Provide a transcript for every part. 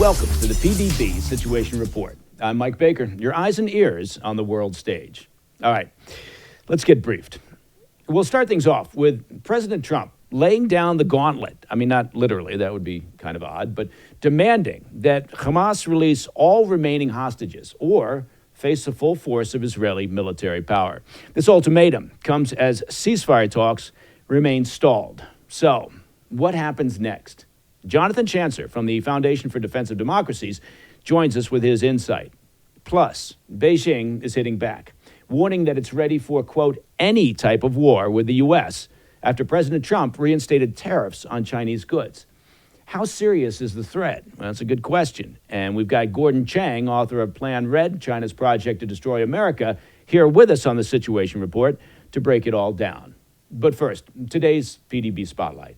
Welcome to the PDB Situation Report. I'm Mike Baker, your eyes and ears on the world stage. All right, let's get briefed. We'll start things off with President Trump laying down the gauntlet. I mean, not literally, that would be kind of odd, but demanding that Hamas release all remaining hostages or face the full force of Israeli military power. This ultimatum comes as ceasefire talks remain stalled. So, what happens next? Jonathan Schanzer from the Foundation for Defense of Democracies joins us with his insight. Plus, Beijing is hitting back, warning that it's ready for, quote, any type of war with the U.S. after President Trump reinstated tariffs on Chinese goods. How serious is the threat? Well, that's a good question. And we've got Gordon Chang, author of Plan Red, China's Project to Destroy America, here with us on the Situation Report to break it all down. But first, today's PDB Spotlight.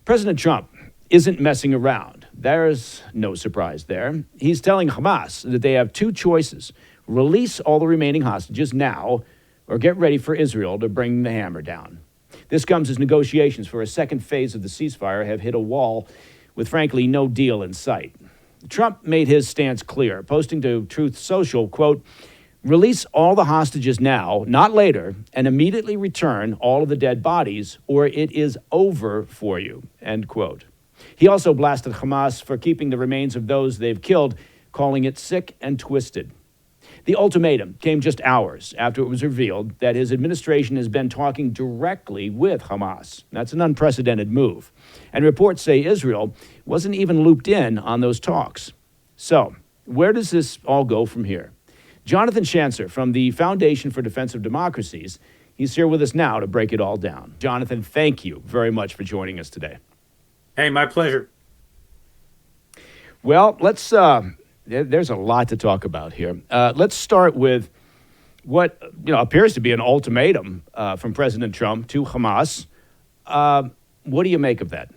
President Trump isn't messing around. There's no surprise there. He's telling Hamas that they have two choices: release all the remaining hostages now, or get ready for Israel to bring the hammer down. This comes as negotiations for a second phase of the ceasefire have hit a wall with, frankly, no deal in sight. Trump made his stance clear, posting to Truth Social, quote, release all the hostages now, not later, and immediately return all of the dead bodies, or it is over for you, end quote. He also blasted Hamas for keeping the remains of those they've killed, calling it sick and twisted. The ultimatum came just hours after it was revealed that his administration has been talking directly with Hamas. That's an unprecedented move. And reports say Israel wasn't even looped in on those talks. So, where does this all go from here? Jonathan Schanzer from the Foundation for Defense of Democracies, he's here with us now to break it all down. Jonathan, thank you very much for joining us today. Hey, my pleasure. Well, there's a lot to talk about here. Let's start with what appears to be an ultimatum from President Trump to Hamas. What do you make of that?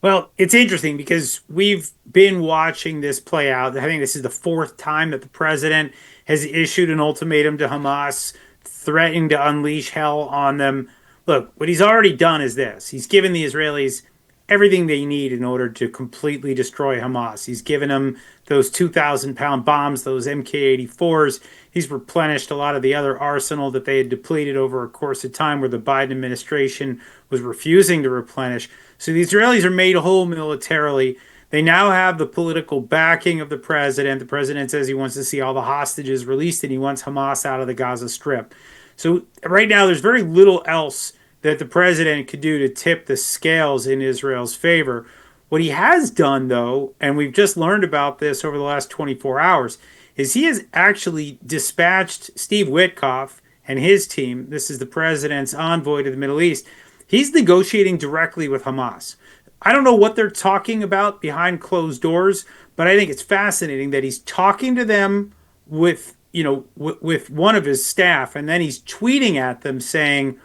Well, it's interesting because we've been watching this play out. I think this is the fourth time that the president has issued an ultimatum to Hamas, threatening to unleash hell on them. Look, what he's already done is this. He's given the Israelis everything they need in order to completely destroy Hamas. He's given them those 2,000-pound bombs, those MK-84s. He's replenished a lot of the other arsenal that they had depleted over a course of time where the Biden administration was refusing to replenish. So the Israelis are made whole militarily. They now have the political backing of the president. The president says he wants to see all the hostages released and he wants Hamas out of the Gaza Strip. So right now there's very little else that the president could do to tip the scales in Israel's favor. What he has done, though, and we've just learned about this over the last 24 hours, is he has actually dispatched Steve Witkoff and his team. This is the president's envoy to the Middle East. He's negotiating directly with Hamas. I don't know what they're talking about behind closed doors, but I think it's fascinating that he's talking to them with one of his staff, and then he's tweeting at them saying,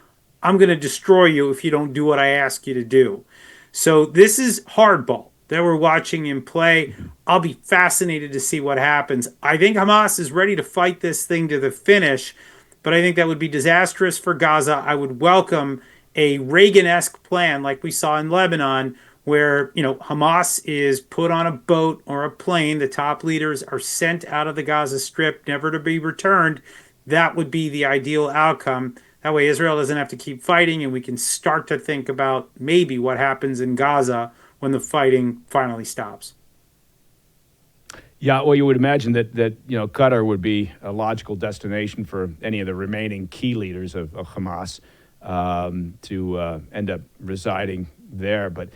I'm going to destroy you if you don't do what I ask you to do. So this is hardball that we're watching him play. I'll be fascinated to see what happens. I think Hamas is ready to fight this thing to the finish, but I think that would be disastrous for Gaza. I would welcome a Reagan-esque plan like we saw in Lebanon, where Hamas is put on a boat or a plane. The top leaders are sent out of the Gaza Strip, never to be returned. That would be the ideal outcome. That way Israel doesn't have to keep fighting, and we can start to think about maybe what happens in Gaza when the fighting finally stops. Yeah, well, you would imagine that Qatar would be a logical destination for any of the remaining key leaders of Hamas to end up residing there. But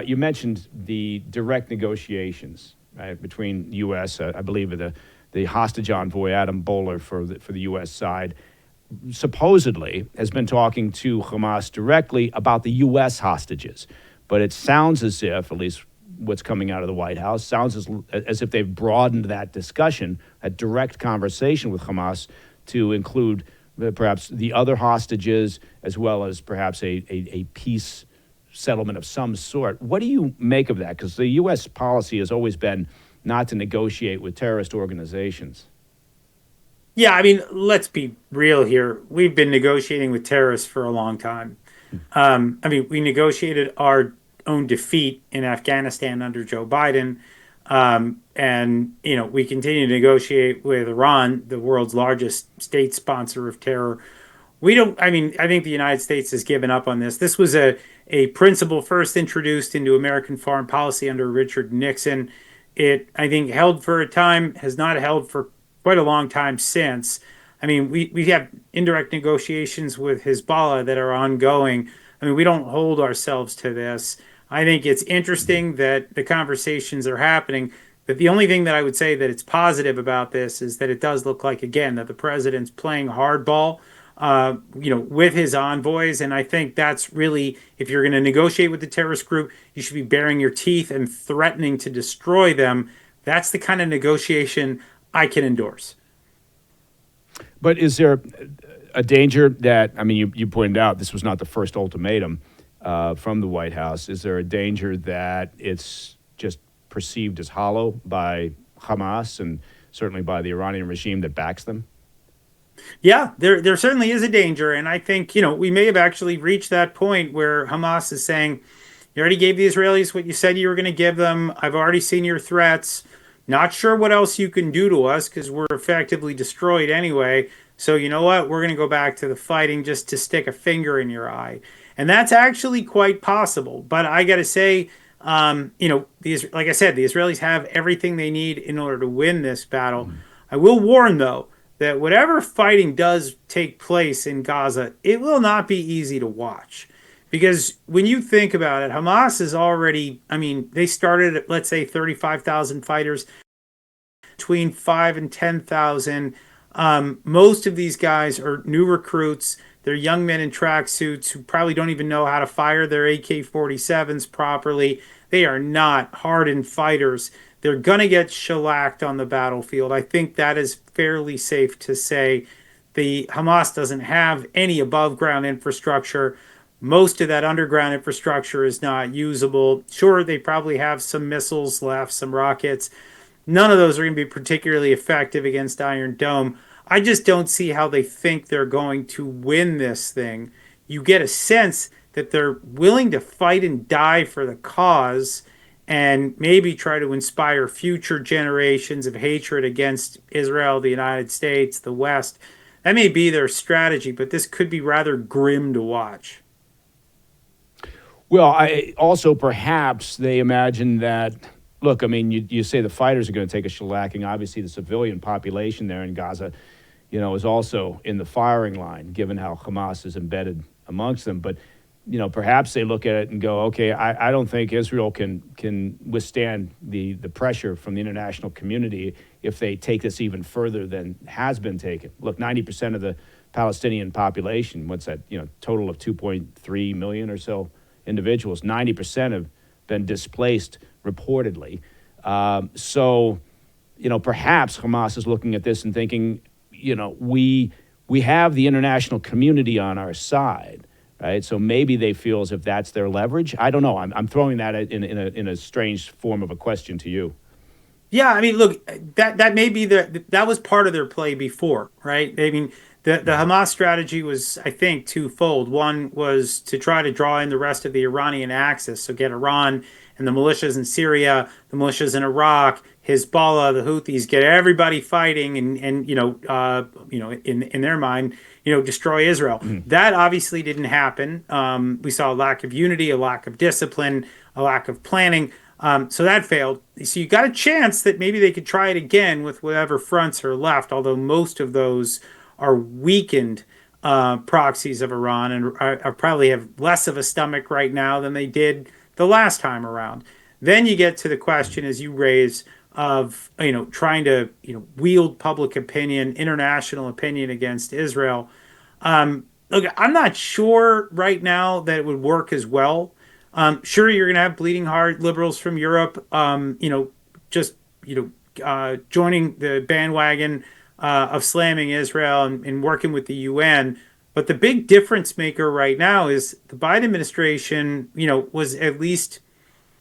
you mentioned the direct negotiations, right, between U.S., I believe, the hostage envoy, Adam Bowler, for the U.S. side, supposedly has been talking to Hamas directly about the U.S. hostages. But it sounds as if, at least what's coming out of the White House, sounds as if they've broadened that discussion, a direct conversation with Hamas, to include perhaps the other hostages, as well as perhaps a peace settlement of some sort. What do you make of that? Because the U.S. policy has always been not to negotiate with terrorist organizations. Yeah, I mean, let's be real here. We've been negotiating with terrorists for a long time. We negotiated our own defeat in Afghanistan under Joe Biden. And, we continue to negotiate with Iran, the world's largest state sponsor of terror. I think the United States has given up on this. This was a principle first introduced into American foreign policy under Richard Nixon. It, I think, held for a time, has not held for quite a long time since. We have indirect negotiations with Hezbollah that are ongoing. We don't hold ourselves to this. I think it's interesting that the conversations are happening. But the only thing that I would say that it's positive about this is that it does look like, again, that the president's playing hardball, with his envoys. And I think that's really, if you're going to negotiate with the terrorist group, you should be baring your teeth and threatening to destroy them. That's the kind of negotiation I can endorse. But is there a danger that, you pointed out this was not the first ultimatum from the White House. Is there a danger that it's just perceived as hollow by Hamas and certainly by the Iranian regime that backs them? Yeah, there certainly is a danger. And I think, we may have actually reached that point where Hamas is saying, you already gave the Israelis what you said you were going to give them. I've already seen your threats. Not sure what else you can do to us because we're effectively destroyed anyway. So you know what? We're going to go back to the fighting just to stick a finger in your eye. And that's actually quite possible. But I got to say, like I said, the Israelis have everything they need in order to win this battle. I will warn, though, that whatever fighting does take place in Gaza, it will not be easy to watch. Because when you think about it, Hamas is already, they started at, let's say, 35,000 fighters, between 5 and 10,000. Most of these guys are new recruits. They're young men in tracksuits who probably don't even know how to fire their AK-47s properly. They are not hardened fighters. They're going to get shellacked on the battlefield. I think that is fairly safe to say. The Hamas doesn't have any above ground infrastructure. Most of that underground infrastructure is not usable. Sure, they probably have some missiles left, some rockets. None of those are going to be particularly effective against Iron Dome. I just don't see how they think they're going to win this thing. You get a sense that they're willing to fight and die for the cause and maybe try to inspire future generations of hatred against Israel, the United States, the West. That may be their strategy, but this could be rather grim to watch. Well, also perhaps they imagine that, look, you say the fighters are going to take a shellacking. Obviously, the civilian population there in Gaza, is also in the firing line, given how Hamas is embedded amongst them. But, perhaps they look at it and go, okay, I don't think Israel can withstand the pressure from the international community if they take this even further than has been taken. Look, 90% of the Palestinian population, what's that, total of 2.3 million or so individuals, 90% have been displaced reportedly. So, perhaps Hamas is looking at this and thinking, we have the international community on our side, right? So maybe they feel as if that's their leverage. I don't know. I'm throwing that in a strange form of a question to you. Yeah, look, that may be that was part of their play before, right? The Hamas strategy was, I think, twofold. One was to try to draw in the rest of the Iranian axis, so get Iran and the militias in Syria, the militias in Iraq, Hezbollah, the Houthis, get everybody fighting, and in their mind, destroy Israel. That obviously didn't happen. We saw a lack of unity, a lack of discipline, a lack of planning. So that failed. So you got a chance that maybe they could try it again with whatever fronts are left, although most of those are weakened proxies of Iran and are probably have less of a stomach right now than they did the last time around. Then you get to the question, as you raise, of trying to wield public opinion, international opinion against Israel. Look, I'm not sure right now that it would work as well. Sure, you're going to have bleeding heart liberals from Europe, joining the bandwagon of slamming Israel and working with the UN. But the big difference maker right now is the Biden administration, was at least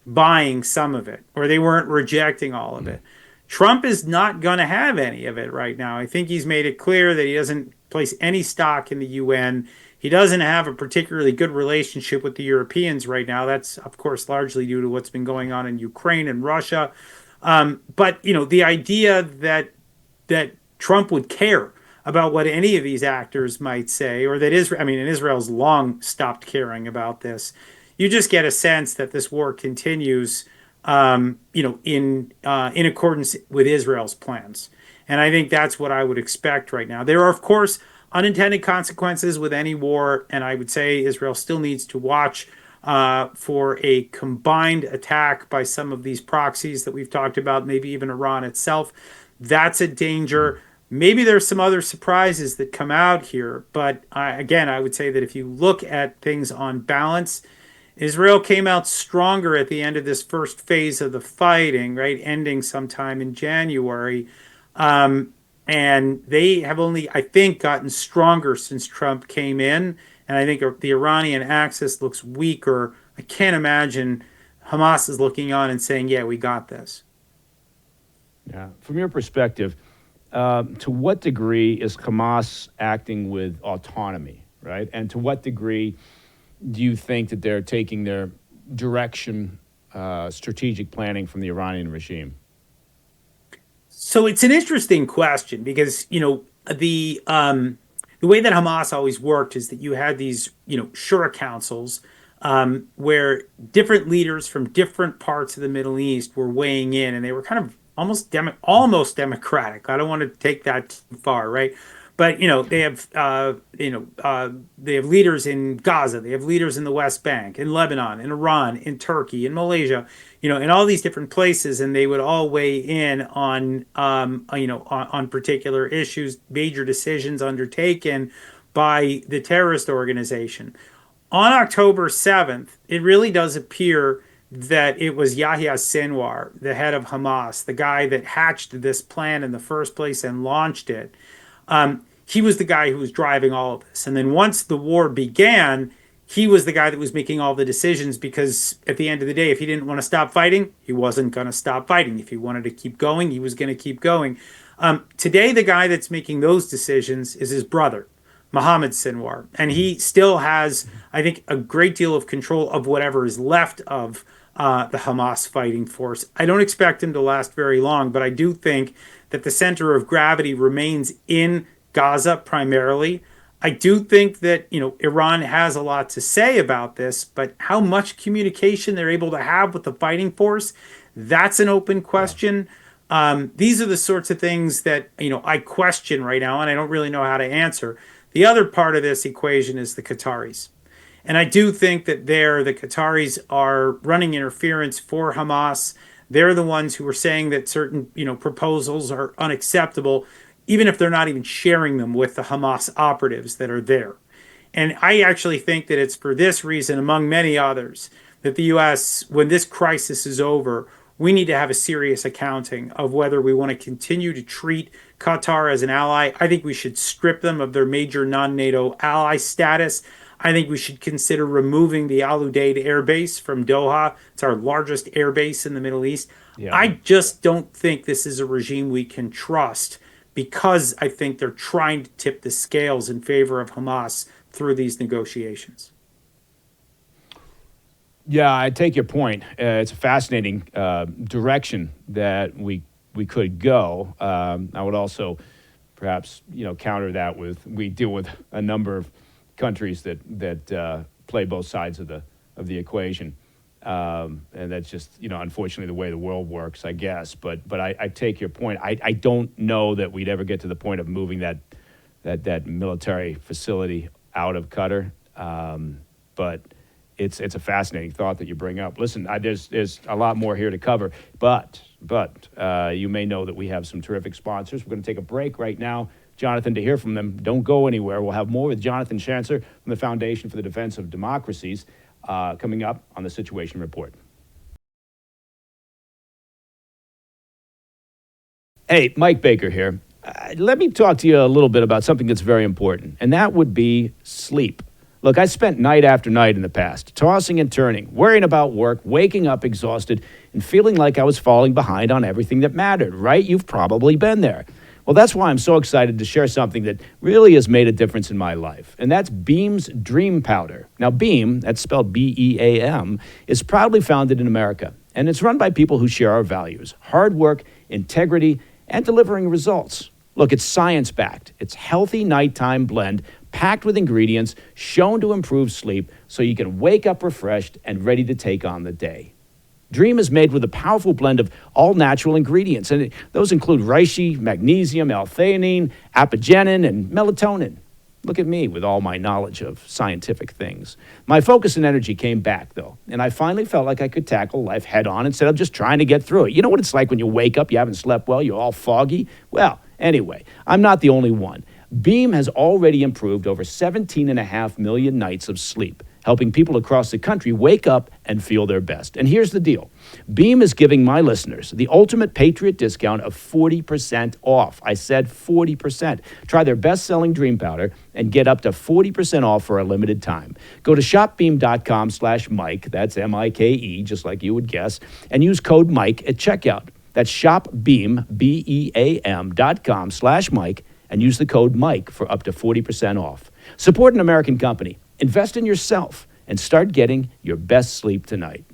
buying some of it, or they weren't rejecting all of it. Trump is not going to have any of it right now. I think he's made it clear that he doesn't place any stock in the UN. He doesn't have a particularly good relationship with the Europeans right now. That's, of course, largely due to what's been going on in Ukraine and Russia. But the idea that Trump would care about what any of these actors might say, or that Israel, I mean, and Israel's long stopped caring about this. You just get a sense that this war continues, in accordance with Israel's plans, and I think that's what I would expect right now. There are, of course, unintended consequences with any war, and I would say Israel still needs to watch for a combined attack by some of these proxies that we've talked about, maybe even Iran itself. That's a danger. Maybe there's some other surprises that come out here, but again, I would say that if you look at things on balance, Israel came out stronger at the end of this first phase of the fighting, right, ending sometime in January. And they have only, I think, gotten stronger since Trump came in. And I think the Iranian axis looks weaker. I can't imagine Hamas is looking on and saying, yeah, we got this. Yeah. From your perspective, to what degree is Hamas acting with autonomy, right? And to what degree do you think that they're taking their direction, strategic planning from the Iranian regime? So it's an interesting question because the way that Hamas always worked is that you had these shura councils where different leaders from different parts of the Middle East were weighing in, and they were kind of almost democratic. I don't want to take that too far, right? But they have they have leaders in Gaza, they have leaders in the West Bank, in Lebanon, in Iran, in Turkey, in Malaysia, in all these different places, and they would all weigh in on on particular issues, major decisions undertaken by the terrorist organization. On October 7th, it really does appear that it was Yahya Sinwar, the head of Hamas, the guy that hatched this plan in the first place and launched it. He was the guy who was driving all of this. And then once the war began, he was the guy that was making all the decisions because at the end of the day, if he didn't want to stop fighting, he wasn't going to stop fighting. If he wanted to keep going, he was going to keep going. Today, the guy that's making those decisions is his brother, Mohammed Sinwar. And he still has, I think, a great deal of control of whatever is left of the Hamas fighting force. I don't expect him to last very long, but I do think that the center of gravity remains in Gaza primarily. I do think that Iran has a lot to say about this, but how much communication they're able to have with the fighting force, that's an open question. These are the sorts of things that I question right now, and I don't really know how to answer. The other part of this equation is the Qataris. And I do think that the Qataris are running interference for Hamas. They're the ones who are saying that certain, proposals are unacceptable, even if they're not even sharing them with the Hamas operatives that are there. And I actually think that it's for this reason, among many others, that the U.S., when this crisis is over, we need to have a serious accounting of whether we want to continue to treat Qatar as an ally. I think we should strip them of their major non-NATO ally status. I think we should consider removing the Al Udeid air base from Doha. It's our largest air base in the Middle East. Yeah. I just don't think this is a regime we can trust because I think they're trying to tip the scales in favor of Hamas through these negotiations. Yeah, I take your point. It's a fascinating direction that we could go. I would also perhaps counter that with we deal with a number of countries that play both sides of the equation, and that's just unfortunately the way the world works, I guess. But I take your point. I don't know that we'd ever get to the point of moving that military facility out of Qatar, but it's a fascinating thought that you bring up. Listen, there's a lot more here to cover, but you may know that we have some terrific sponsors. We're going to take a break right now, Jonathan, to hear from them. Don't go anywhere. We'll have more with Jonathan Schanzer from the Foundation for the Defense of Democracies coming up on the Situation Report. Hey, Mike Baker here. Let me talk to you a little bit about something that's very important, and that would be sleep. Look, I spent night after night in the past, tossing and turning, worrying about work, waking up exhausted, and feeling like I was falling behind on everything that mattered, right? You've probably been there. Well, that's why I'm so excited to share something that really has made a difference in my life, and that's Beam's Dream Powder. Now, Beam, that's spelled B-E-A-M, is proudly founded in America, and it's run by people who share our values: hard work, integrity, and delivering results. Look, it's science-backed. It's healthy nighttime blend packed with ingredients shown to improve sleep so you can wake up refreshed and ready to take on the day. Dream is made with a powerful blend of all-natural ingredients, and those include reishi, magnesium, L-theanine, apigenin, and melatonin. Look at me with all my knowledge of scientific things. My focus and energy came back, though, and I finally felt like I could tackle life head-on instead of just trying to get through it. You know what it's like when you wake up, you haven't slept well, you're all foggy? Well, anyway, I'm not the only one. Beam has already improved over 17.5 million nights of sleep, helping people across the country wake up and feel their best. And here's the deal. Beam is giving my listeners the ultimate Patriot discount of 40% off. I said 40%. Try their best-selling Dream Powder and get up to 40% off for a limited time. Go to shopbeam.com/Mike, that's M-I-K-E, just like you would guess, and use code Mike at checkout. That's shopbeam, BEAM.com/Mike, and use the code Mike for up to 40% off. Support an American company. Invest in yourself and start getting your best sleep tonight.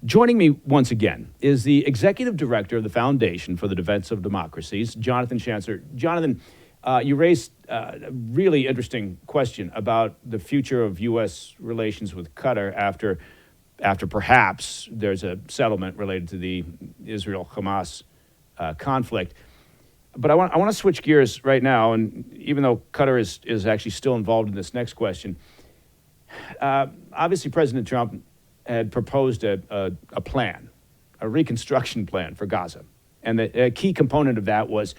Joining me once again is the Executive Director of the Foundation for the Defense of Democracies, Jonathan Schanzer. Jonathan, you raised a really interesting question about the future of U.S. relations with Qatar after perhaps there's a settlement related to the Israel-Hamas conflict. But I want to switch gears right now, and even though Qatar is actually still involved in this next question, obviously President Trump had proposed a plan, a reconstruction plan for Gaza. And a key component of that was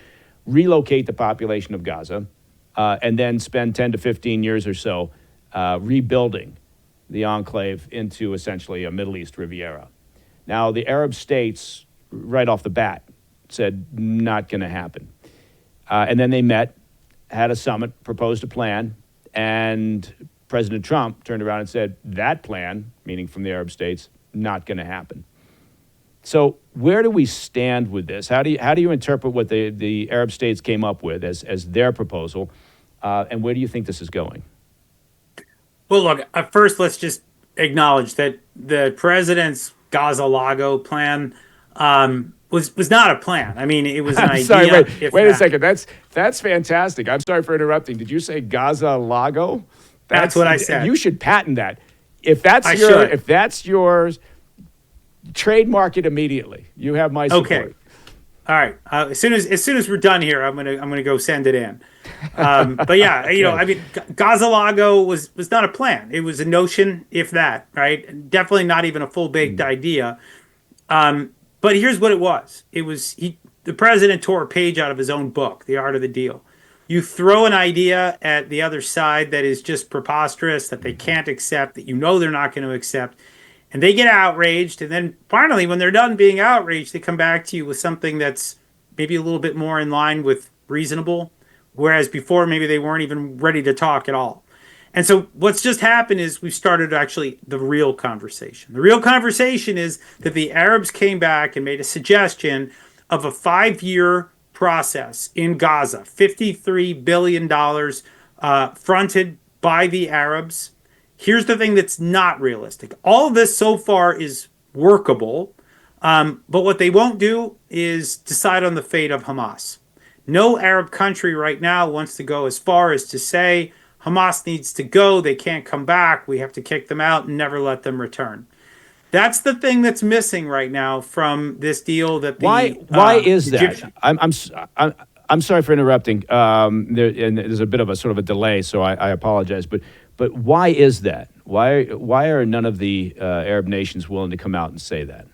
relocate the population of Gaza and then spend 10 to 15 years or so rebuilding the enclave into essentially a Middle East Riviera. Now, the Arab states, right off the bat, said not going to happen. And then they met, had a summit, proposed a plan, and President Trump turned around and said that plan, meaning from the Arab states, not going to happen. So where do we stand with this? How do you interpret what the Arab states came up with as their proposal, and where do you think this is going? Well, look, first, let's just acknowledge that the president's Gaza-Lago plan was not a plan. I mean, it was an idea. Sorry, wait a second. That's fantastic. I'm sorry for interrupting. Did you say Gaza-Lago? That's what I said. You should patent that. If that's yours, trademark it immediately. You have my support. Okay. All right. As soon as we're done here, I'm gonna go send it in. But yeah, I mean, Gaza-Lago was not a plan. It was a notion, if that, right? Definitely not even a full baked idea. But here's what it was. The president tore a page out of his own book, The Art of the Deal. You throw an idea at the other side that is just preposterous, that they can't accept, that they're not going to accept, and they get outraged. And then finally, when they're done being outraged, they come back to you with something that's maybe a little bit more in line with reasonable, whereas before maybe they weren't even ready to talk at all. And so what's just happened is we've started actually the real conversation. The real conversation is that the Arabs came back and made a suggestion of a 5-year process in Gaza, $53 billion fronted by the Arabs. Here's the thing that's not realistic. All of this so far is workable, but what they won't do is decide on the fate of Hamas. No Arab country right now wants to go as far as to say Hamas needs to go, they can't come back, we have to kick them out and never let them return. That's the thing that's missing right now from this deal. Why is that? I'm sorry for interrupting. There's a bit of a sort of a delay, so I apologize. But why is that? Why are none of the Arab nations willing to come out and say that?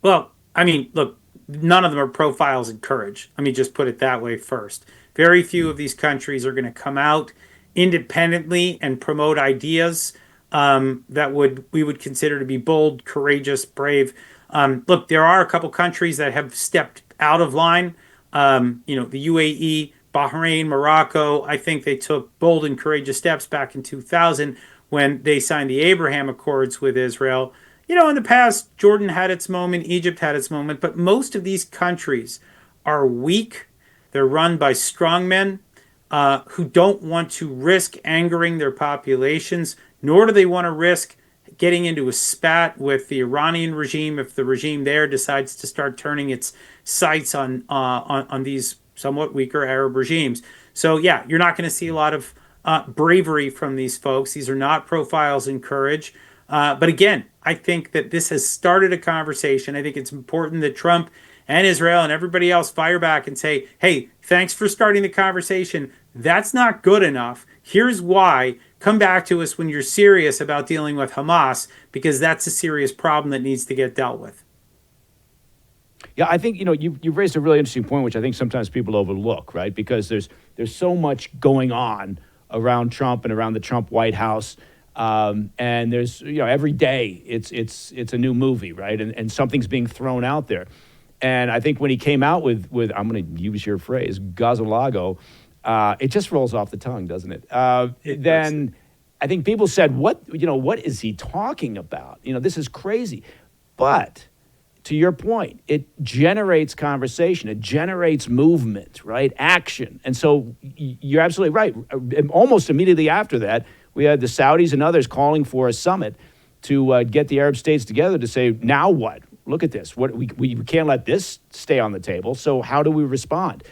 Well, I mean, look, none of them are profiles in courage. Let me just put it that way first. Very few of these countries are going to come out independently and promote ideas that we would consider to be bold, courageous, brave. Look, there are a couple countries that have stepped out of line. The UAE, Bahrain, Morocco. I think they took bold and courageous steps back in 2000 when they signed the Abraham Accords with Israel. In the past, Jordan had its moment, Egypt had its moment, but most of these countries are weak. They're run by strongmen who don't want to risk angering their populations, nor do they want to risk getting into a spat with the Iranian regime if the regime there decides to start turning its sights on these somewhat weaker Arab regimes. So yeah, you're not going to see a lot of bravery from these folks. These are not profiles in courage. But again, I think that this has started a conversation. I think it's important that Trump and Israel and everybody else fire back and say, hey, thanks for starting the conversation. That's not good enough. Here's why. Come back to us when you're serious about dealing with Hamas, because that's a serious problem that needs to get dealt with. Yeah, I think you've raised a really interesting point, which I think sometimes people overlook, right? Because there's so much going on around Trump and around the Trump White House, and there's every day it's a new movie, right? And something's being thrown out there, and I think when he came out with I'm going to use your phrase, Gazalago, it just rolls off the tongue, doesn't it? Then I think people said, what is he talking about? This is crazy, but to your point, it generates conversation. It generates movement, right? Action. And so you're absolutely right. Almost immediately after that, we had the Saudis and others calling for a summit to get the Arab states together to say, now what? Look at this. We can't let this stay on the table. So how do we respond?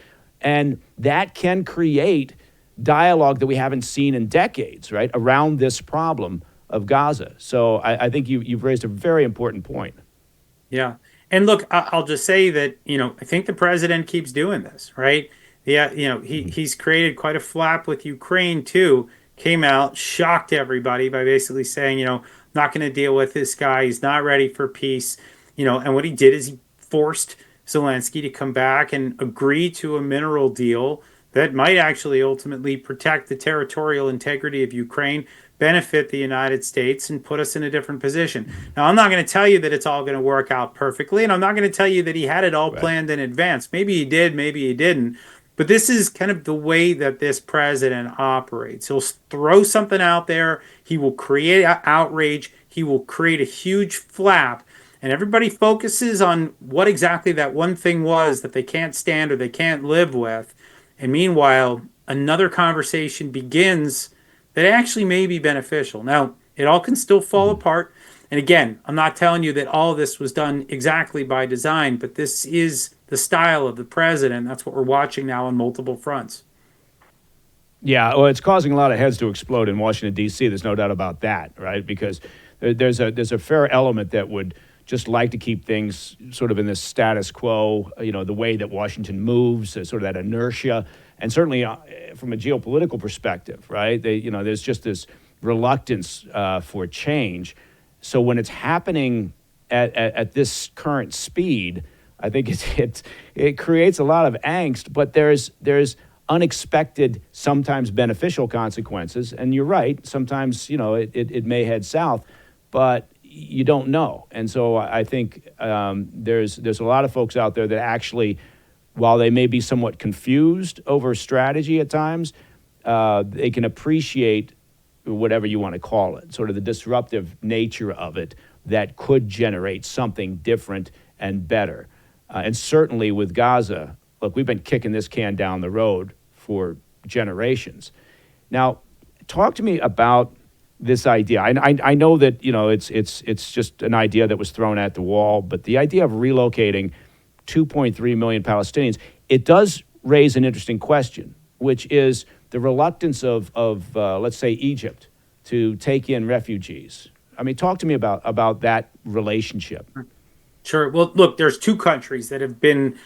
And that can create dialogue that we haven't seen in decades, right, around this problem of Gaza. So I think you've raised a very important point. Yeah. And look, I'll just say that, I think the president keeps doing this, right? Yeah, he's created quite a flap with Ukraine too. Came out, shocked everybody by basically saying, not going to deal with this guy. He's not ready for peace. And what he did is he forced Zelensky to come back and agree to a mineral deal that might actually ultimately protect the territorial integrity of Ukraine, benefit the United States, and put us in a different position. Now, I'm not going to tell you that it's all going to work out perfectly, and I'm not going to tell you that he had it all planned in advance. Maybe he did, maybe he didn't. But this is kind of the way that this president operates. He'll throw something out there. He will create outrage. He will create a huge flap. And everybody focuses on what exactly that one thing was that they can't stand or they can't live with. And meanwhile, another conversation begins that actually may be beneficial. Now, it all can still fall apart. And again, I'm not telling you that all of this was done exactly by design, but this is the style of the president. That's what we're watching now on multiple fronts. Yeah, well, it's causing a lot of heads to explode in Washington, D.C. There's no doubt about that, right? Because there's a fair element that would just like to keep things sort of in this status quo, the way that Washington moves, sort of that inertia. And certainly from a geopolitical perspective, right, there's just this reluctance for change. So when it's happening at this current speed, I think it creates a lot of angst, but there's unexpected, sometimes beneficial consequences. And you're right, sometimes, it may head south, but you don't know. And so I think there's a lot of folks out there that actually, while they may be somewhat confused over strategy at times, they can appreciate whatever you want to call it, sort of the disruptive nature of it that could generate something different and better. And certainly with Gaza, look, we've been kicking this can down the road for generations. Now, talk to me about this idea. I know that it's just an idea that was thrown at the wall, but the idea of relocating 2.3 million Palestinians, it does raise an interesting question, which is the reluctance of let's say Egypt to take in refugees. I mean, talk to me about that relationship. Sure. Well, look, there's two countries that have been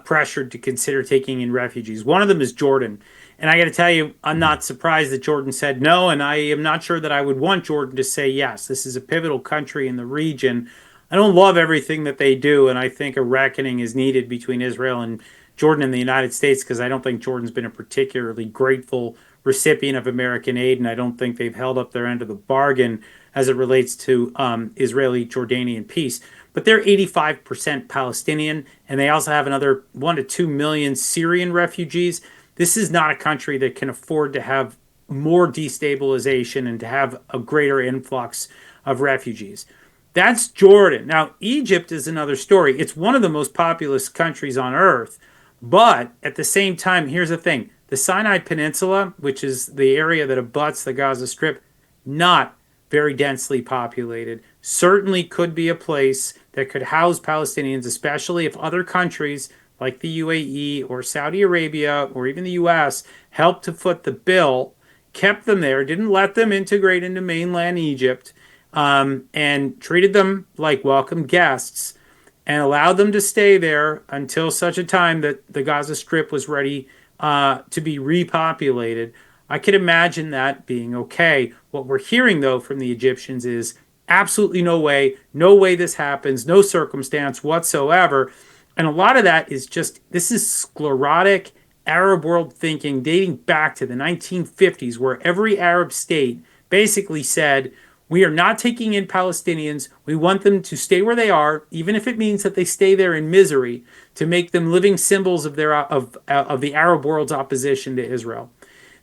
pressured to consider taking in refugees. One of them is Jordan. And I got to tell you, I'm not surprised that Jordan said no, and I am not sure that I would want Jordan to say yes. This is a pivotal country in the region. I don't love everything that they do, and I think a reckoning is needed between Israel and Jordan and the United States, because I don't think Jordan's been a particularly grateful recipient of American aid, and I don't think they've held up their end of the bargain as it relates to Israeli-Jordanian peace. But they're 85% Palestinian, and they also have another 1 to 2 million Syrian refugees. This is not a country that can afford to have more destabilization and to have a greater influx of refugees. That's Jordan. Now, Egypt is another story. It's one of the most populous countries on earth. But at the same time, here's the thing: the Sinai Peninsula, which is the area that abuts the Gaza Strip, not very densely populated. Certainly could be a place that could house Palestinians, especially if other countries like the UAE or Saudi Arabia or even the US helped to foot the bill, kept them there, didn't let them integrate into mainland Egypt, and treated them like welcome guests and allowed them to stay there until such a time that the Gaza Strip was ready to be repopulated. I could imagine that being okay. What we're hearing, though, from the Egyptians is absolutely no way this happens, no circumstance whatsoever. And a lot of that is just, this is sclerotic Arab world thinking dating back to the 1950s, where every Arab state basically said, we are not taking in Palestinians. We want them to stay where they are, even if it means that they stay there in misery, to make them living symbols of the Arab world's opposition to Israel.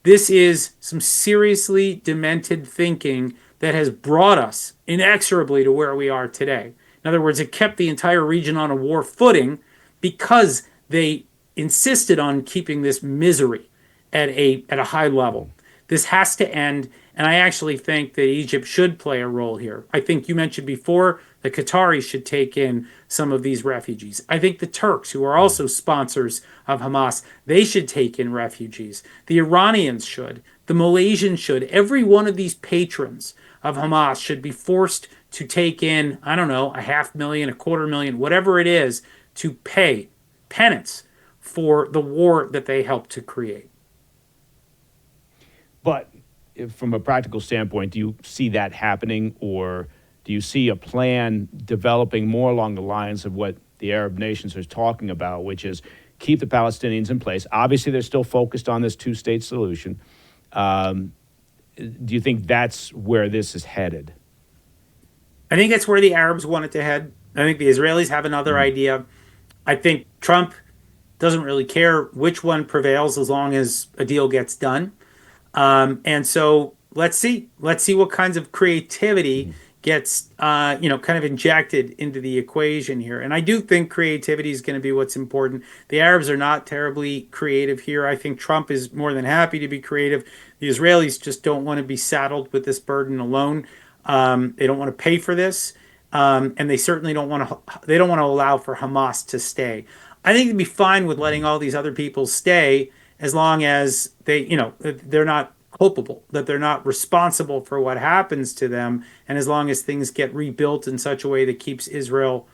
This is some seriously demented thinking that has brought us inexorably to where we are today. In other words, it kept the entire region on a war footing because they insisted on keeping this misery at a high level. This has to end, and I actually think that Egypt should play a role here. I think you mentioned before the Qataris should take in some of these refugees. I think the Turks, who are also sponsors of Hamas, they should take in refugees. The Iranians should. The Malaysians should. Every one of these patrons of Hamas should be forced to take in, I don't know, 500,000, 250,000, whatever it is, to pay penance for the war that they helped to create. But from a practical standpoint, do you see that happening, or do you see a plan developing more along the lines of what the Arab nations are talking about, which is keep the Palestinians in place? Obviously, they're still focused on this two-state solution. Do you think that's where this is headed? I think that's where the Arabs want it to head. I think the Israelis have another idea. I think Trump doesn't really care which one prevails as long as a deal gets done. And so let's see what kinds of creativity gets, kind of injected into the equation here. And I do think creativity is going to be what's important. The Arabs are not terribly creative here. I think Trump is more than happy to be creative. The Israelis just don't want to be saddled with this burden alone. They don't want to pay for this. And they certainly don't want to allow for Hamas to stay. I think they'd be fine with letting all these other people stay as long as they're not culpable, that they're not responsible for what happens to them, and as long as things get rebuilt in such a way that keeps Israel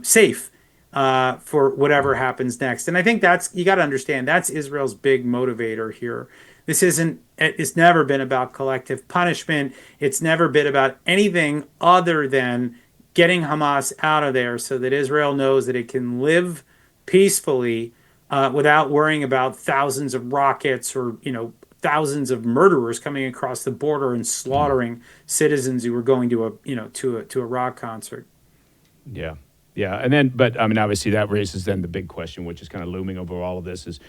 safe for whatever happens next. And I think you got to understand, that's Israel's big motivator here. It's never been about collective punishment. It's never been about anything other than getting Hamas out of there so that Israel knows that it can live peacefully without worrying about thousands of rockets or thousands of murderers coming across the border and slaughtering citizens who were going to a rock concert. Yeah, and then, but I mean, obviously, that raises then the big question, which is kind of looming over all of this: is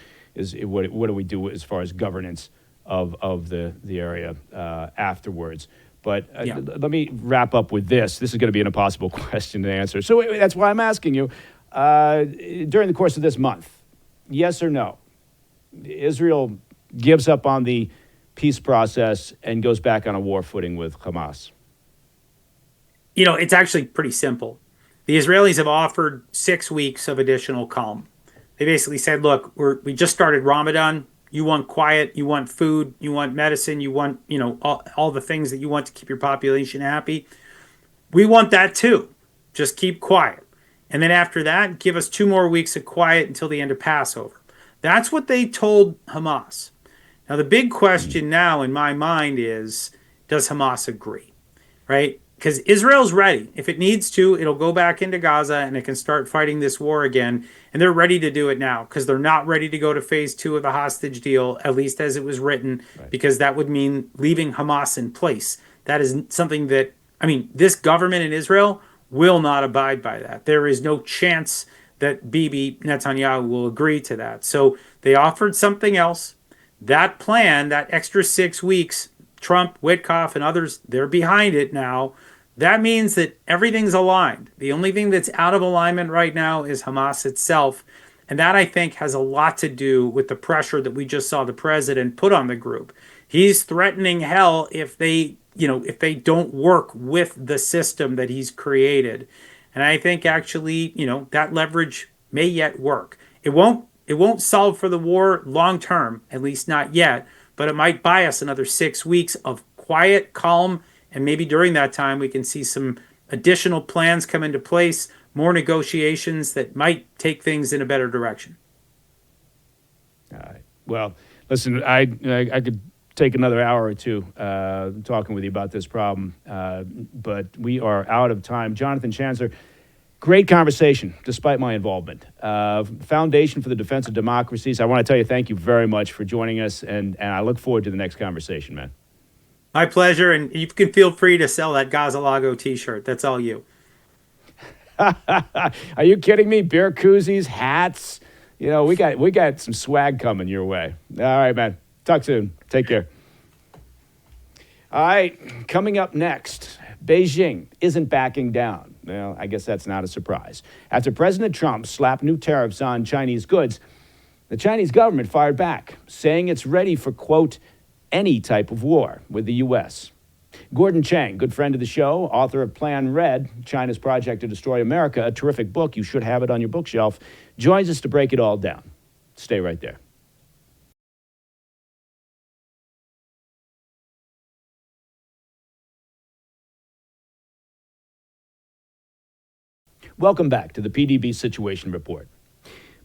what do we do as far as governance of the area afterwards? But let me wrap up with this. This is going to be an impossible question to answer, so that's why I'm asking you. During the course of this month, yes or no, Israel gives up on the peace process and goes back on a war footing with Hamas? It's actually pretty simple. The Israelis have offered 6 weeks of additional calm. They basically said, look, we just started Ramadan. You want quiet, you want food, you want medicine, you want, all the things that you want to keep your population happy. We want that too. Just keep quiet. And then after that, give us 2 more weeks of quiet until the end of Passover. That's what they told Hamas. Now, the big question now in my mind is, does Hamas agree, right? Because Israel's ready. If it needs to, it'll go back into Gaza and it can start fighting this war again. And they're ready to do it now because they're not ready to go to phase 2 of the hostage deal, at least as it was written, right, because that would mean leaving Hamas in place. That is something that, this government in Israel will not abide by that. There is no chance that Bibi Netanyahu will agree to that. So they offered something else. That plan, that extra 6 weeks, Trump, Witkoff, and others, they're behind it now. that means that everything's aligned. The only thing that's out of alignment right now is Hamas itself. And that, I think, has a lot to do with the pressure that we just saw the president put on the group. He's threatening hell if they don't work with the system that he's created. And I think actually, that leverage may yet work. It won't solve for the war long term, at least not yet, but it might buy us another 6 weeks of quiet, calm, and maybe during that time we can see some additional plans come into place, more negotiations that might take things in a better direction. All right. Well, listen, I could take another hour or two talking with you about this problem, but we are out of time. Jonathan Schanzer, great conversation, despite my involvement. Foundation for the Defense of Democracies. I want to tell you thank you very much for joining us, and I look forward to the next conversation, man. My pleasure, and you can feel free to sell that Gazalago t-shirt. That's all you. Are you kidding me? Beer koozies, hats. We got some swag coming your way. All right, man. Talk soon. Take care. All right, coming up next, Beijing isn't backing down. Well, I guess that's not a surprise. After President Trump slapped new tariffs on Chinese goods, the Chinese government fired back, saying it's ready for, quote, any type of war with the U.S. Gordon Chang, good friend of the show, author of Plan Red, China's Project to Destroy America, a terrific book. You should have it on your bookshelf, joins us to break it all down. Stay right there. Welcome back to the PDB Situation Report.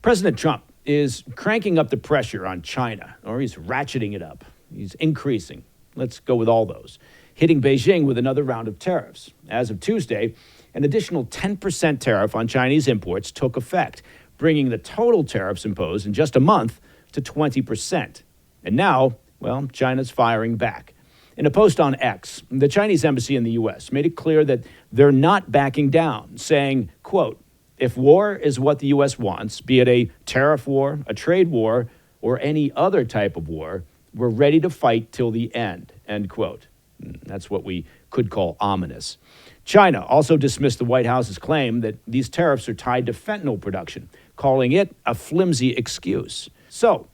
President Trump is cranking up the pressure on China, or he's ratcheting it up. He's increasing. Let's go with all those. Hitting Beijing with another round of tariffs. As of Tuesday, an additional 10% tariff on Chinese imports took effect, bringing the total tariffs imposed in just a month to 20%. And now, well, China's firing back. In a post on X, the Chinese embassy in the U.S. made it clear that they're not backing down, saying, quote, if war is what the U.S. wants, be it a tariff war, a trade war, or any other type of war, we're ready to fight till the end, end quote. That's what we could call ominous. China also dismissed the White House's claim that these tariffs are tied to fentanyl production, calling it a flimsy excuse. So,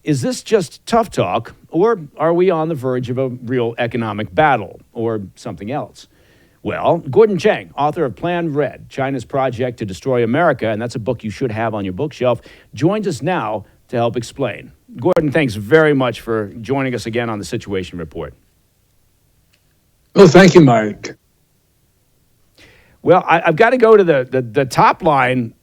is this just tough talk, or are we on the verge of a real economic battle, or something else? Well, Gordon Chang, author of Plan Red, China's Project to Destroy America, and that's a book you should have on your bookshelf, joins us now to help explain. Gordon, thanks very much for joining us again on the Situation Report. Well, thank you, Mike. Well, I've got to go to the top line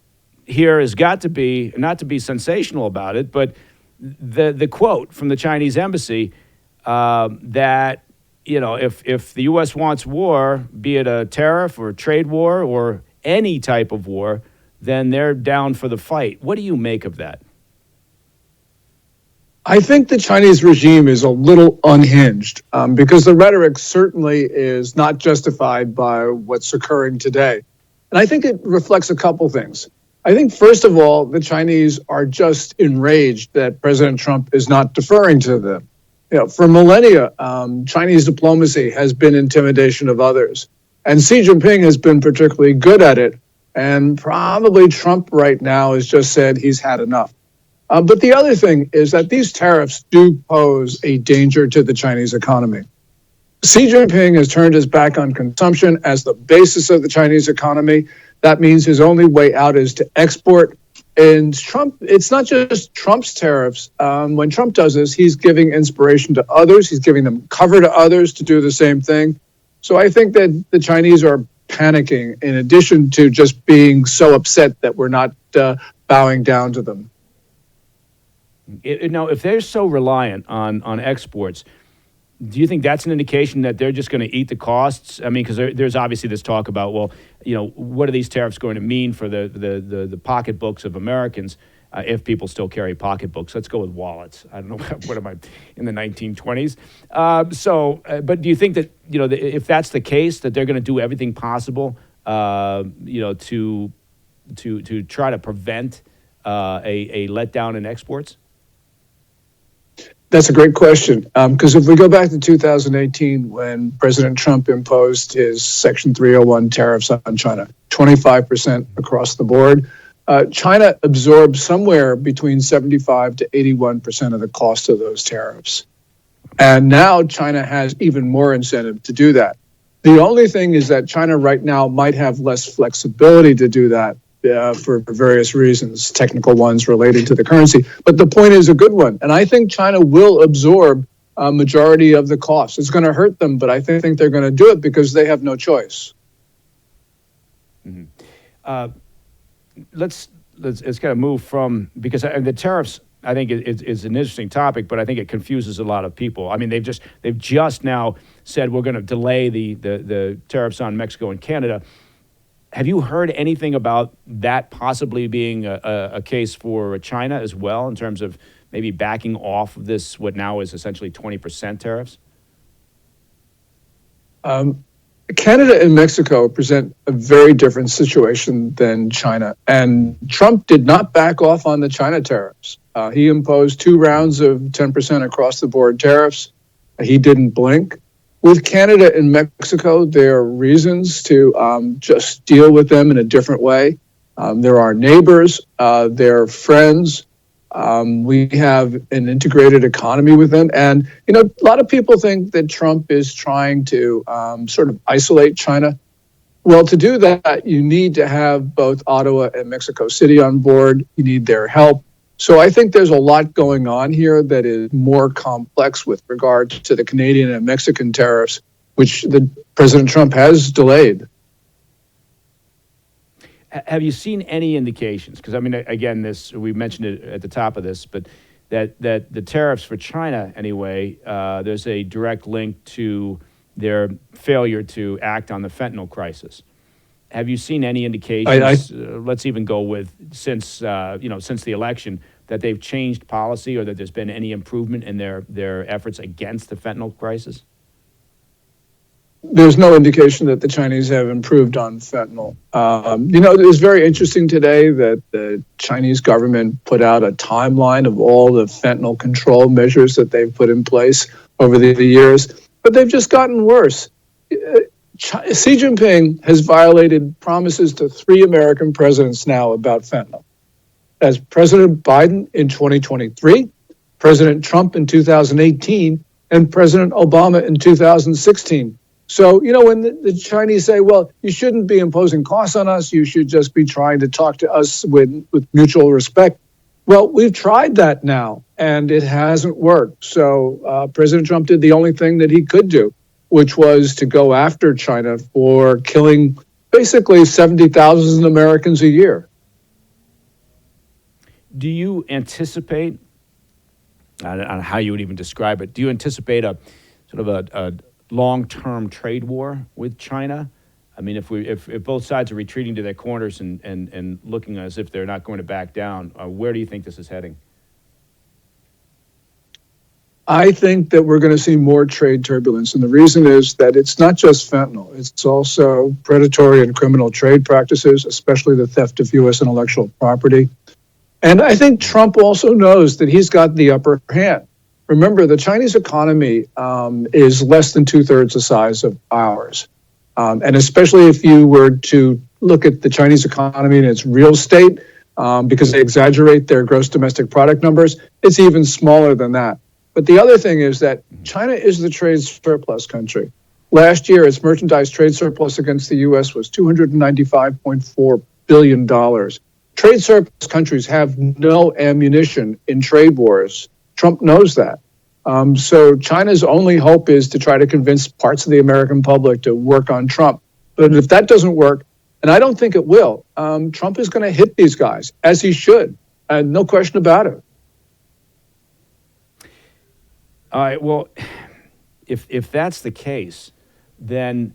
here has got to be, not to be sensational about it, but the quote from the Chinese embassy that, if the U.S. wants war, be it a tariff or a trade war or any type of war, then they're down for the fight. What do you make of that? I think the Chinese regime is a little unhinged because the rhetoric certainly is not justified by what's occurring today. And I think it reflects a couple things. I think, first of all, the Chinese are just enraged that President Trump is not deferring to them. For millennia, Chinese diplomacy has been intimidation of others. And Xi Jinping has been particularly good at it. And probably Trump right now has just said he's had enough. But the other thing is that these tariffs do pose a danger to the Chinese economy. Xi Jinping has turned his back on consumption as the basis of the Chinese economy. That means his only way out is to export. And Trump, it's not just Trump's tariffs. When Trump does this, he's giving inspiration to others. He's giving them cover to others to do the same thing. So I think that the Chinese are panicking in addition to just being so upset that we're not bowing down to them. Now, if they're so reliant on exports, do you think that's an indication that they're just going to eat the costs? I mean, because there's obviously this talk about, well, what are these tariffs going to mean for the pocketbooks of Americans if people still carry pocketbooks? Let's go with wallets. I don't know, what am I, in the 1920s? But do you think that, if that's the case, that they're going to do everything possible, to try to prevent a letdown in exports? That's a great question. Because if we go back to 2018, when President Trump imposed his Section 301 tariffs on China, 25% across the board, China absorbed somewhere between 75 to 81% of the cost of those tariffs. And now China has even more incentive to do that. The only thing is that China right now might have less flexibility to do that for various reasons, technical ones related to the currency. But the point is a good one. And I think China will absorb a majority of the costs. It's going to hurt them, but I think they're going to do it because they have no choice. Mm-hmm. Let's kind of move from, because the tariffs, I think is an interesting topic, but I think it confuses a lot of people. I mean, they've just now said we're going to delay the tariffs on Mexico and Canada. Have you heard anything about that possibly being a case for China as well, in terms of maybe backing off of this, what now is essentially 20% tariffs? Canada and Mexico present a very different situation than China. And Trump did not back off on the China tariffs. He imposed 2 rounds of 10% across the board tariffs. He didn't blink. With Canada and Mexico, there are reasons to just deal with them in a different way. There are neighbors, they're friends. We have an integrated economy with them. And, a lot of people think that Trump is trying to sort of isolate China. Well, to do that, you need to have both Ottawa and Mexico City on board. You need their help. So I think there's a lot going on here that is more complex with regard to the Canadian and Mexican tariffs, which President Trump has delayed. Have you seen any indications? Because, I mean, again, we mentioned it at the top of this, but that the tariffs for China, anyway, there's a direct link to their failure to act on the fentanyl crisis. Have you seen any indications? Let's even go with since the election, that they've changed policy, or that there's been any improvement in their efforts against the fentanyl crisis? There's no indication that the Chinese have improved on fentanyl. It was very interesting today that the Chinese government put out a timeline of all the fentanyl control measures that they've put in place over the years, but they've just gotten worse. Xi Jinping has violated promises to 3 American presidents now about fentanyl. As President Biden in 2023, President Trump in 2018, and President Obama in 2016. So, when the Chinese say, well, you shouldn't be imposing costs on us, you should just be trying to talk to us with mutual respect. Well, we've tried that now, and it hasn't worked. So President Trump did the only thing that he could do, which was to go after China for killing basically 70,000 Americans a year. Do you anticipate, I don't know how you would even describe it, do you anticipate a sort of a long-term trade war with China? I mean, if both sides are retreating to their corners and looking as if they're not going to back down, where do you think this is heading? I think that we're going to see more trade turbulence. And the reason is that it's not just fentanyl. It's also predatory and criminal trade practices, especially the theft of U.S. intellectual property. And I think Trump also knows that he's got the upper hand. Remember, the Chinese economy is less than 2/3 the size of ours. And especially if you were to look at the Chinese economy and its real estate, because they exaggerate their gross domestic product numbers, it's even smaller than that. But the other thing is that China is the trade surplus country. Last year, its merchandise trade surplus against the U.S. was $295.4 billion. Trade surplus countries have no ammunition in trade wars. Trump knows that. So China's only hope is to try to convince parts of the American public to work on Trump. But if that doesn't work, and I don't think it will, Trump is going to hit these guys, as he should, and no question about it. All right, well, if that's the case, then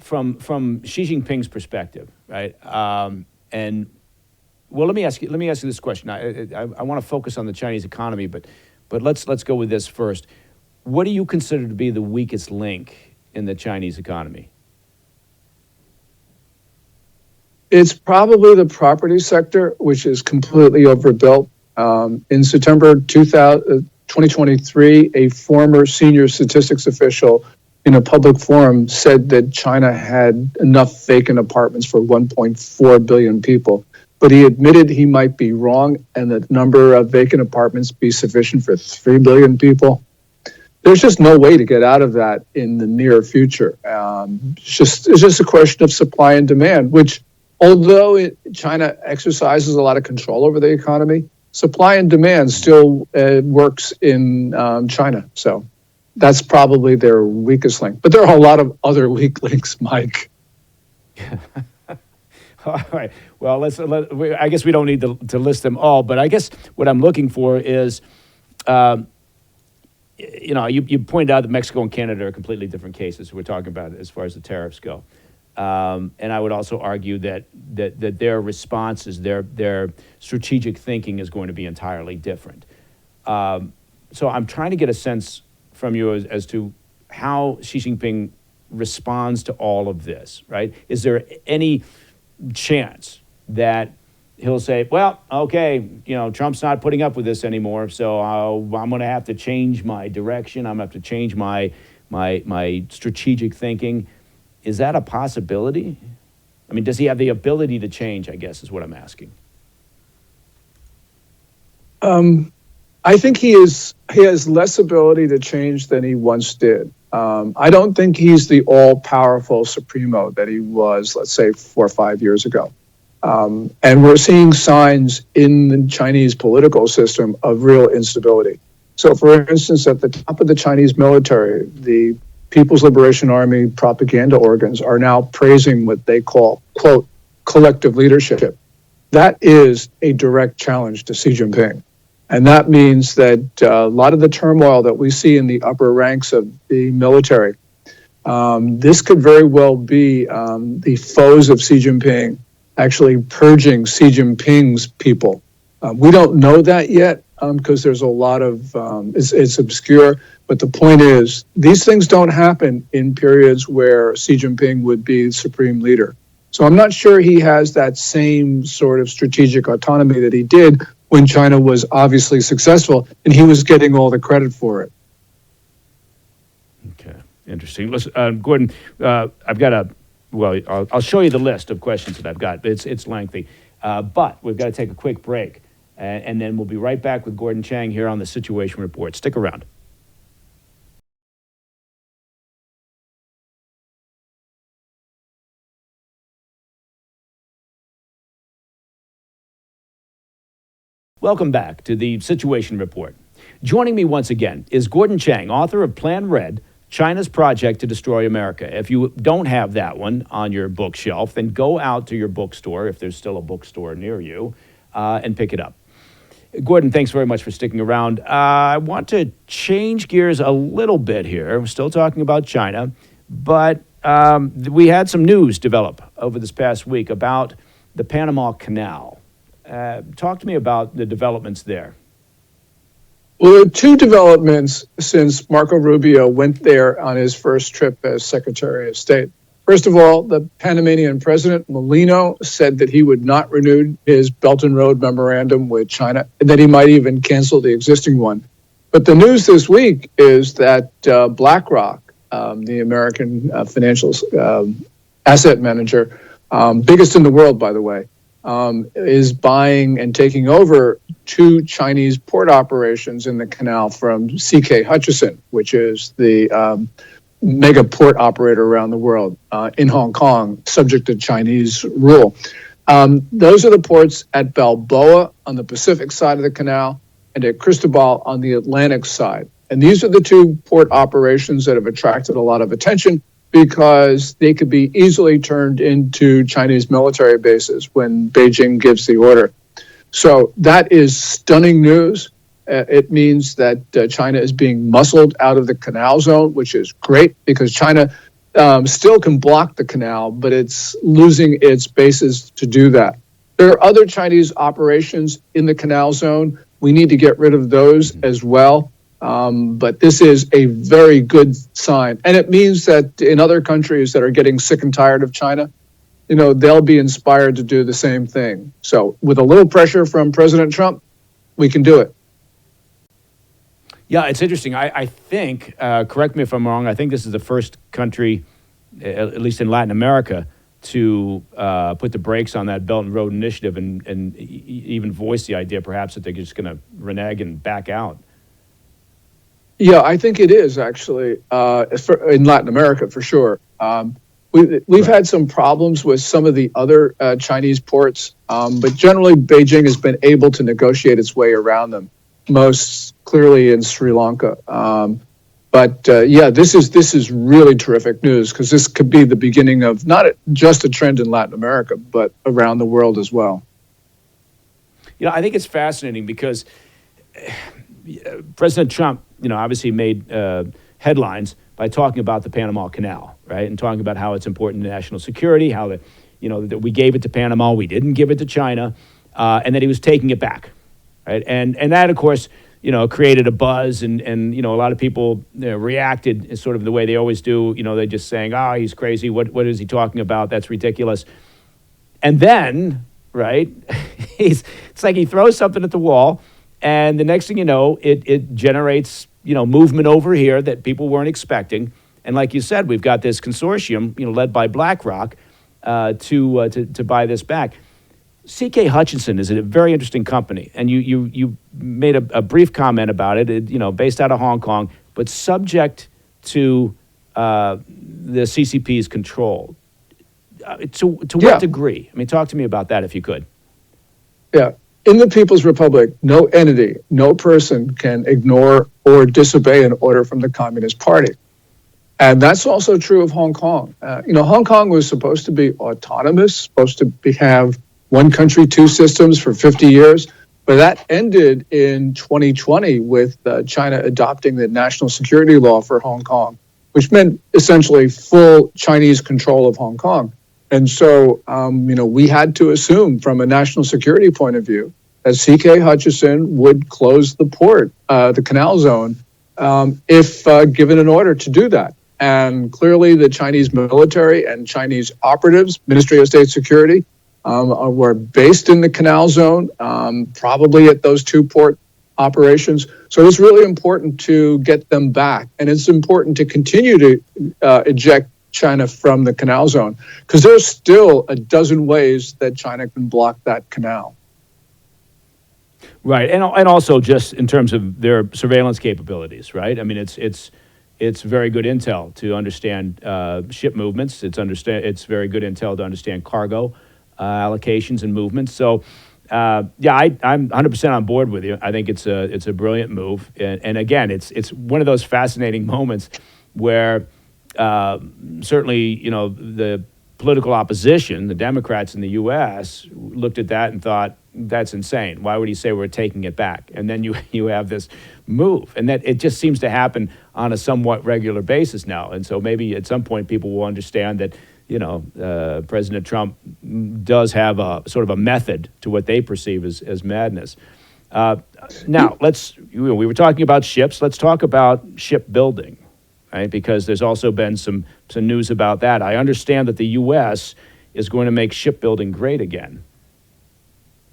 from Xi Jinping's perspective, right? And well, let me ask you this question. I want to focus on the Chinese economy, but let's go with this first. What do you consider to be the weakest link in the Chinese economy? It's probably the property sector, which is completely overbuilt. In September 2023, a former senior statistics official in a public forum said that China had enough vacant apartments for 1.4 billion people. But he admitted he might be wrong and that the number of vacant apartments be sufficient for 3 billion people. There's just no way to get out of that in the near future. It's just a question of supply and demand, which, although China exercises a lot of control over the economy, supply and demand still works in China. So that's probably their weakest link. But there are a lot of other weak links, Mike. All right. Well, I guess we don't need to list them all, but I guess what I'm looking for is, you pointed out that Mexico and Canada are completely different cases. We're talking about as far as the tariffs go. And I would also argue that their responses, their strategic thinking is going to be entirely different. So I'm trying to get a sense from you as to how Xi Jinping responds to all of this, right? Is there any chance that he'll say, well, okay, Trump's not putting up with this anymore, so I'm going to have to change my direction. I'm going to have to change my strategic thinking. Is that a possibility? I mean, does he have the ability to change, I guess, is what I'm asking. I think he has less ability to change than he once did. I don't think he's the all-powerful Supremo that he was, let's say, 4 or 5 years ago. And we're seeing signs in the Chinese political system of real instability. So, for instance, at the top of the Chinese military, the People's Liberation Army propaganda organs are now praising what they call, quote, collective leadership. That is a direct challenge to Xi Jinping. And that means that a lot of the turmoil that we see in the upper ranks of the military, this could very well be the foes of Xi Jinping actually purging Xi Jinping's people. We don't know that yet because there's a lot of, it's obscure. But the point is, these things don't happen in periods where Xi Jinping would be supreme leader. So I'm not sure he has that same sort of strategic autonomy that he did when China was obviously successful and he was getting all the credit for it. Okay, interesting. Listen, Gordon, I've got I'll show you the list of questions that I've got. It's lengthy, but we've got to take a quick break, and then we'll be right back with Gordon Chang here on the Situation Report. Stick around. Welcome back to the Situation Report. Joining me once again is Gordon Chang, author of Plan Red, China's Project to Destroy America. If you don't have that one on your bookshelf, then go out to your bookstore, if there's still a bookstore near you, and pick it up. Gordon, thanks very much for sticking around. I want to change gears a little bit here. We're still talking about China, but we had some news develop over this past week about the Panama Canal. Talk to me about the developments there. Well, there are two developments since Marco Rubio went there on his first trip as Secretary of State. First of all, the Panamanian president, Molino, said that he would not renew his Belt and Road memorandum with China, and that he might even cancel the existing one. But the news this week is that BlackRock, the American financial asset manager, biggest in the world, by the way, is buying and taking over 2 Chinese port operations in the canal from CK Hutchison, which is the mega port operator around the world in Hong Kong, subject to Chinese rule. Those are the ports at Balboa on the Pacific side of the canal and at Cristobal on the Atlantic side. And these are the 2 port operations that have attracted a lot of attention because they could be easily turned into Chinese military bases when Beijing gives the order. So that is stunning news. It means that China is being muscled out of the canal zone, which is great because China still can block the canal, but it's losing its bases to do that. There are other Chinese operations in the canal zone. We need to get rid of those as well. But this is a very good sign. And it means that in other countries that are getting sick and tired of China, they'll be inspired to do the same thing. So with a little pressure from President Trump, we can do it. Yeah, it's interesting. I think, correct me if I'm wrong, I think this is the first country, at least in Latin America, to put the brakes on that Belt and Road Initiative and even voice the idea perhaps that they're just going to renege and back out. Yeah, I think it is actually in Latin America for sure. We've had some problems with some of the other Chinese ports, but generally Beijing has been able to negotiate its way around them, most clearly in Sri Lanka. But this is really terrific news because this could be the beginning of not just a trend in Latin America, but around the world as well. I think it's fascinating because President Trump, obviously made headlines by talking about the Panama Canal, right, and talking about how it's important to national security, how that we gave it to Panama, we didn't give it to China, and that he was taking it back, right, and that of course. Created a buzz and a lot of people reacted in sort of the way they always do. They're just saying, he's crazy. What is he talking about? That's ridiculous. And then, right, it's like he throws something at the wall and the next thing you know, it generates, movement over here that people weren't expecting. And like you said, we've got this consortium, led by BlackRock to buy this back. CK Hutchison is a very interesting company, and you made a brief comment about it, based out of Hong Kong, but subject to the CCP's control. To what degree? I mean, talk to me about that if you could. Yeah. In the People's Republic, no entity, no person can ignore or disobey an order from the Communist Party. And that's also true of Hong Kong. Hong Kong was supposed to be autonomous, supposed to have one country, two systems for 50 years. But that ended in 2020 with China adopting the national security law for Hong Kong, which meant essentially full Chinese control of Hong Kong. And so, we had to assume from a national security point of view that CK Hutchison would close the port, the canal zone, if given an order to do that. And clearly the Chinese military and Chinese operatives, Ministry of State Security, were based in the canal zone, probably at those two port operations. So it's really important to get them back. And it's important to continue to eject China from the canal zone because there's still a dozen ways that China can block that canal. Right. And also just in terms of their surveillance capabilities, right? I mean, it's very good intel to understand ship movements. It's very good intel to understand cargo allocations and movements. So, I'm 100% on board with you. I think it's a brilliant move. And again, it's one of those fascinating moments where certainly, the political opposition, the Democrats in the U.S., looked at that and thought, that's insane. Why would he say we're taking it back? And then you have this move. And that it just seems to happen on a somewhat regular basis now. And so maybe at some point people will understand that President Trump does have a sort of a method to what they perceive as madness. Now, we were talking about ships. Let's talk about shipbuilding, right? Because there's also been some news about that. I understand that the U.S. is going to make shipbuilding great again.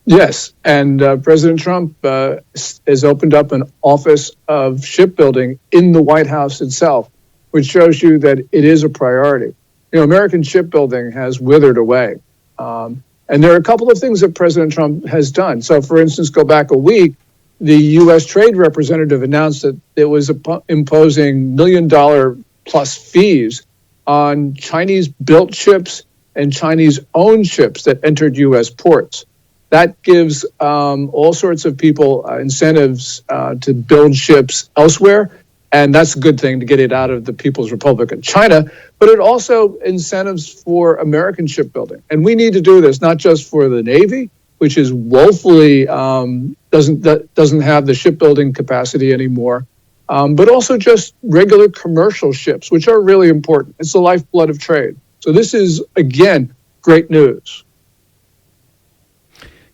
Yes, and President Trump has opened up an office of shipbuilding in the White House itself, which shows you that it is a priority. American shipbuilding has withered away. And there are a couple of things that President Trump has done. So, for instance, go back a week, the U.S. Trade Representative announced that it was imposing $1 million plus fees on Chinese-built ships and Chinese-owned ships that entered U.S. ports. That gives all sorts of people incentives to build ships elsewhere. And that's a good thing to get it out of the People's Republic of China, but it also incentives for American shipbuilding. And we need to do this, not just for the Navy, which is woefully doesn't have the shipbuilding capacity anymore, but also just regular commercial ships, which are really important. It's the lifeblood of trade. So this is, again, great news.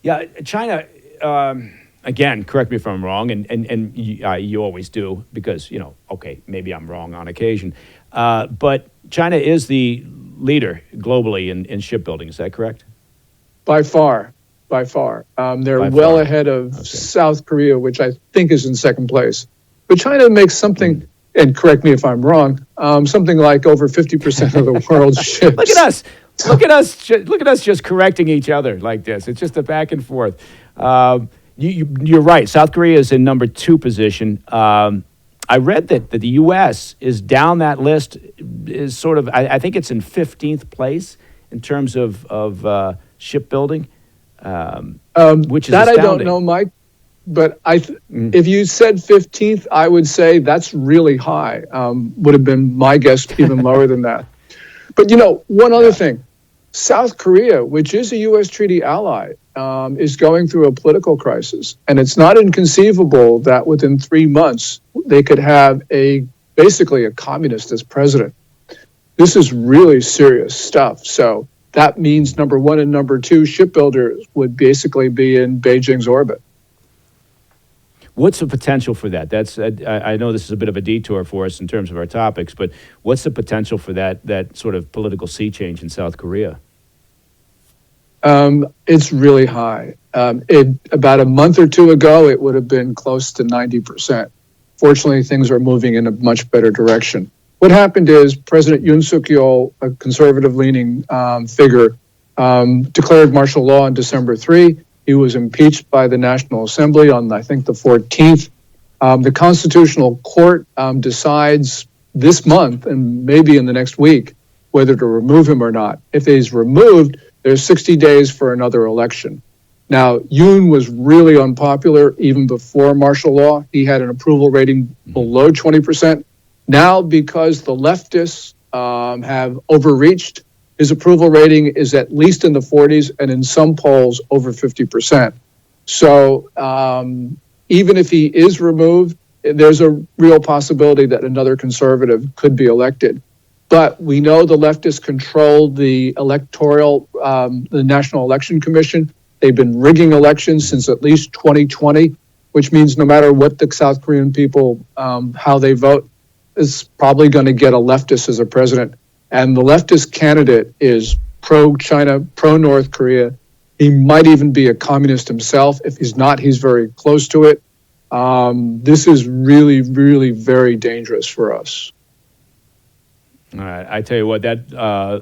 Yeah, China, again, correct me if I'm wrong, and you always do because, okay, maybe I'm wrong on occasion. But China is the leader globally in shipbuilding. Is that correct? By far. They're well ahead of South Korea, which I think is in second place. but China makes something, and correct me if I'm wrong, something like over 50% of the world's ships. Look at us. Look at us just correcting each other like this. It's just a back and forth. You're right. South Korea is in number 2 position. I read that the U.S. is down that list, is sort of, I think it's in 15th place in terms of shipbuilding, which is that astounding. I don't know, Mike. But if you said 15th, I would say that's really high. Would have been my guess, even lower than that. But, one other thing. South Korea, which is a U.S. treaty ally, is going through a political crisis. And it's not inconceivable that within 3 months, they could have basically a communist as president. This is really serious stuff. So that means number 1 and number 2 shipbuilders would basically be in Beijing's orbit. What's the potential for that? I know this is a bit of a detour for us in terms of our topics, but what's the potential for that sort of political sea change in South Korea? It's really high. About a month or 2 ago, it would have been close to 90%. Fortunately, things are moving in a much better direction. What happened is President Yoon Suk-yeol, a conservative-leaning figure, declared martial law on December 3. He was impeached by the National Assembly on, I think, the 14th. The Constitutional Court decides this month and maybe in the next week whether to remove him or not. If he's removed, there's 60 days for another election. Now, Yoon was really unpopular even before martial law. He had an approval rating below 20%. Now, because the leftists have overreached, his approval rating is at least in the 40s and in some polls over 50%. So even if he is removed, there's a real possibility that another conservative could be elected. But we know the leftists control the the National Election Commission. They've been rigging elections since at least 2020, which means no matter what the South Korean people, how they vote, is probably going to get a leftist as a president. And the leftist candidate is pro-China, pro-North Korea. He might even be a communist himself. If he's not, he's very close to it. This is really, really very dangerous for us. All right. I tell you what, that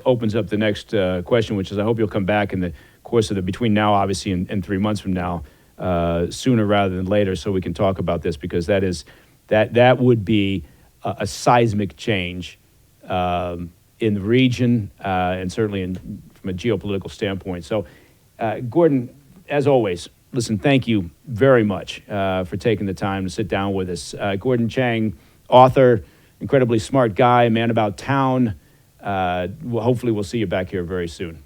opens up the next question, which is I hope you'll come back in the course of between now, obviously, and 3 months from now, sooner rather than later, so we can talk about this, because that would be a seismic change in the region, and certainly from a geopolitical standpoint. So, Gordon, as always, listen, thank you very much for taking the time to sit down with us. Gordon Chang, author, incredibly smart guy, man about town. Hopefully we'll see you back here very soon.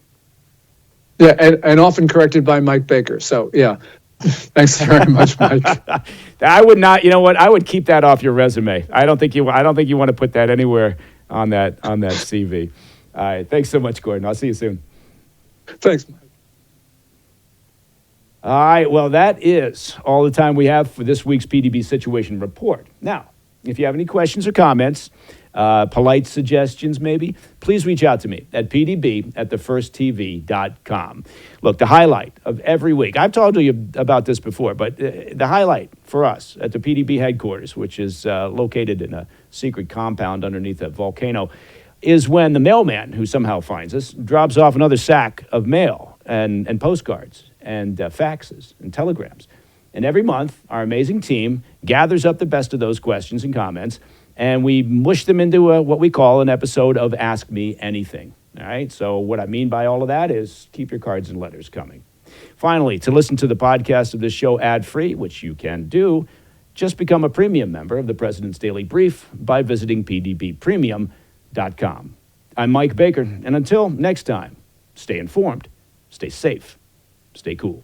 Yeah, and often corrected by Mike Baker. So, yeah, thanks very much, Mike. I would not, you know what? I would keep that off your resume. I don't think you want to put that anywhere on that CV. All right. Thanks so much, Gordon. I'll see you soon. Thanks, Mike. All right. Well, that is all the time we have for this week's PDB Situation Report. Now, if you have any questions or comments, polite suggestions maybe, please reach out to me at pdb@thefirsttv.com. Look, the highlight of every week, I've told you about this before, but the highlight for us at the PDB headquarters, which is located in a secret compound underneath a volcano, is when the mailman, who somehow finds us, drops off another sack of mail and postcards and faxes and telegrams. And every month, our amazing team gathers up the best of those questions and comments, and we mush them into what we call an episode of Ask Me Anything. All right? So what I mean by all of that is keep your cards and letters coming. Finally, to listen to the podcast of this show ad-free, which you can do, just become a premium member of the President's Daily Brief by visiting pdbpremium.com. I'm Mike Baker, and until next time, stay informed, stay safe, stay cool.